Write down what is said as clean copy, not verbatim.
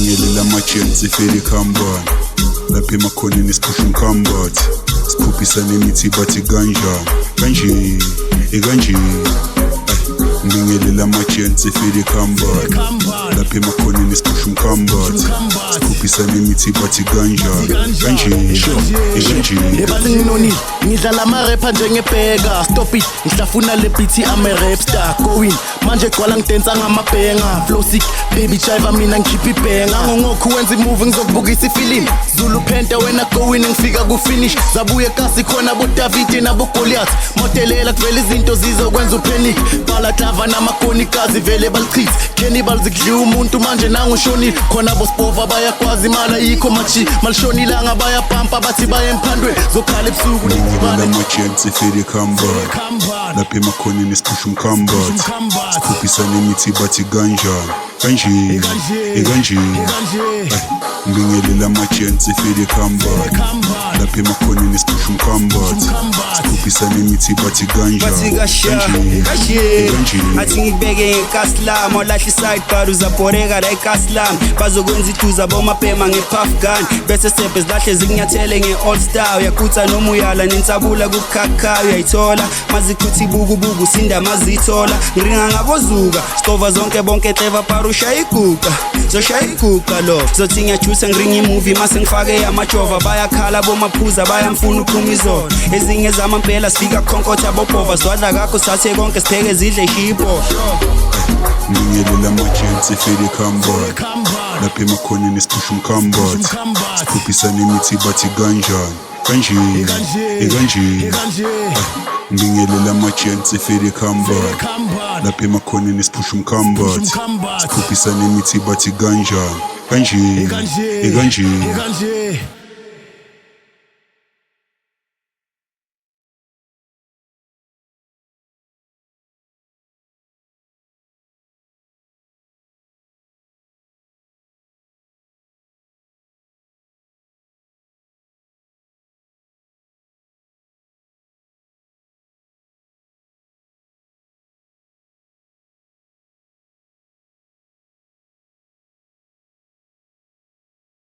Ngibingelela ama-gents ifele khambani lapha emakhoneni siphusha umkhambathi siphuphisana imithi bathi kanjani kanje kanje Ngibingelela ama-gents ifele khambani lapha emakhoneni siphusha umkhambathi siphuphisana imithi bathi kanjani kanje ebathi nginonile ngidlala ama-rapper njengebheka stop it ngihlafuna le beat ame-rapstar going manje gcwala ngidensa ngamabhenga flow sick baby jive mina ngikhipha ibhenga ngongokho wenza imovie ngizokubukisa ifilimu Zulu Penta wena going ngifika ku-finish zabuye kasi khona boDavide nabogoliath modelela kuvela izinto zizokwenza upanic bhala klava namakonikazi vele balichitha cannibals kudliwa umuntu manje nangushonile khona bosipova bayakwazi imali ayikho machi malishonilanga bayapampa bathi baye emphandweni zokhala ebusuku Ngibingelela ama-gents ifele khambani lapha emakhoneni siphusha umkhambathi siphuphisana imithi bathi kanjani kanje Ngibingelela ama-gents ifele khambani lapha emakhoneni siphusha umkhambathi siphuphisana imithi bathi kanjani athi ngikubeke ngekaslam olahle isidebar uzabhoreka la ikaslam bazokwenza iduza bomabhema nge-puff gun bese sebhe zilahle zikunyathele nge-all star uyakutha noma uyala nensabula kukhakhayo uyayithola mazikhuthi bukubuku sinda mazithola ngiringa ngabozuka stova zonke bonke clever parusha iguqa zoshaya iguqa lo zothi ngiyajusa ngiringa imovie mase ngifake amajova bayakhala bomaphuza bayamfuna uphuma izolo ezinye zamampela sifika khonkotha bobhova swadla kakho sathe konke sipheke zidle shipo Ngibingelela ama-gents ifele khambani lapha emakhoneni siphusha umkhambathi siphuphisana imithi bathi kanjani kanje Ngibingelela ama-gents ifele khambani lapha emakhoneni siphusha umkhambathi siphuphisana imithi bathi kanjani kanje